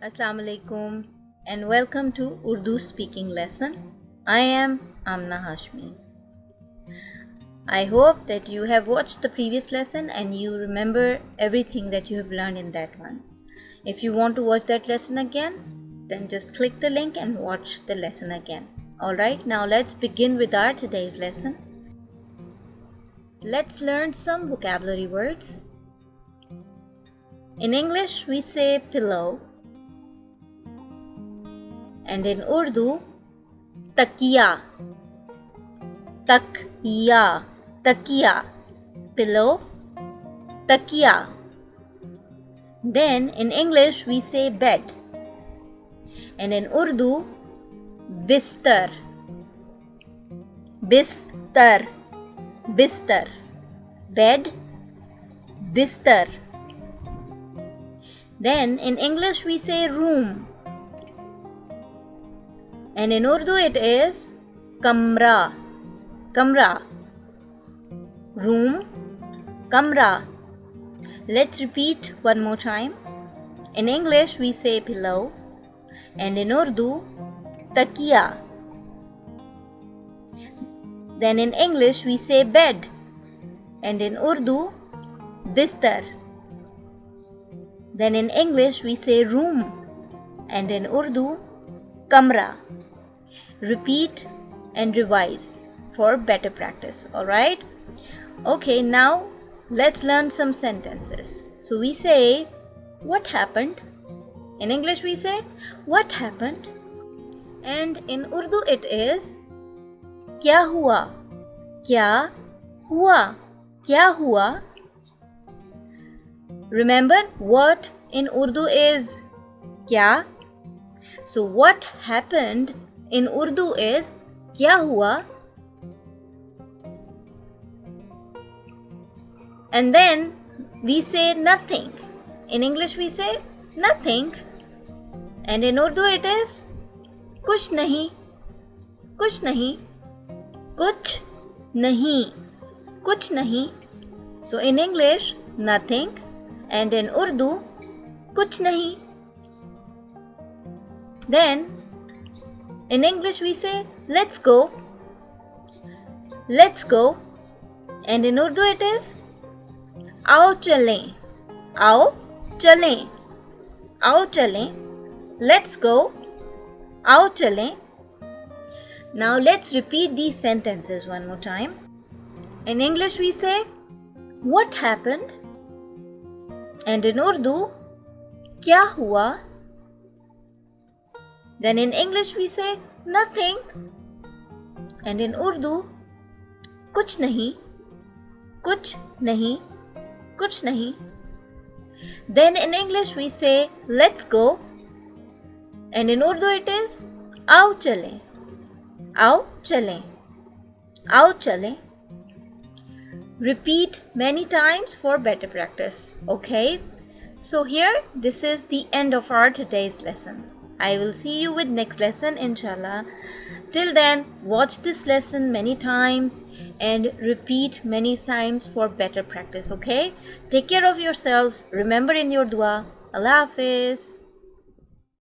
Assalamu alaikum and welcome to Urdu Speaking Lesson. I am Amna Hashmi. I hope that you have watched the previous lesson and you remember everything that you have learned in that one. If you want to watch that lesson again, then just click the link and watch the lesson again. Alright, now let's begin with our today's lesson. Let's learn some vocabulary words. In English, we say pillow. And in Urdu, takiya. Takiya. Takiya. Pillow. Takiya. Then in English, we say bed. And in Urdu, bistar. Bistar. Bistar. Bed. Bistar. Then in English, we say room. And in Urdu it is kamra. Kamra. Room. Kamra. Let's repeat one more time. In English we say pillow. And in Urdu, takiya. Then in English we say bed. And in Urdu, bistar. Then in English we say room. And in Urdu, kamra. Repeat and revise for better practice. Alright? Okay, now let's learn some sentences. So we say, what happened? In English we say, what happened? And in Urdu it is, kya hua? Kya hua? Kya hua? Remember, what in Urdu is kya? So what happened in Urdu is kya hua? And then we say nothing. In English we say nothing. And in Urdu it is kuch nahi. Kuch nahi. Kuch nahi. Kuch nahi. So in English, nothing. And in Urdu, kuch nahi. Then in English we say let's go. Let's go. And in Urdu it is आओ चलें. आओ चलें. आओ चलें. Let's go. आओ चलें. Now let's repeat these sentences one more time. In English we say what happened? And in Urdu, क्या हुआ? Then in English we say nothing. And in Urdu, कुछ नहीं. कुछ नहीं. कुछ नहीं. Then in English we say let's go. And in Urdu it is आओ चलें. आओ चलें. आओ चलें. Repeat many times for better practice. Okay? So here, this is the end of our today's lesson. I will see you with next lesson, inshallah. Till then, watch this lesson many times and repeat many times for better practice. Okay? Take care of yourselves. Remember in your dua. Allah Hafiz.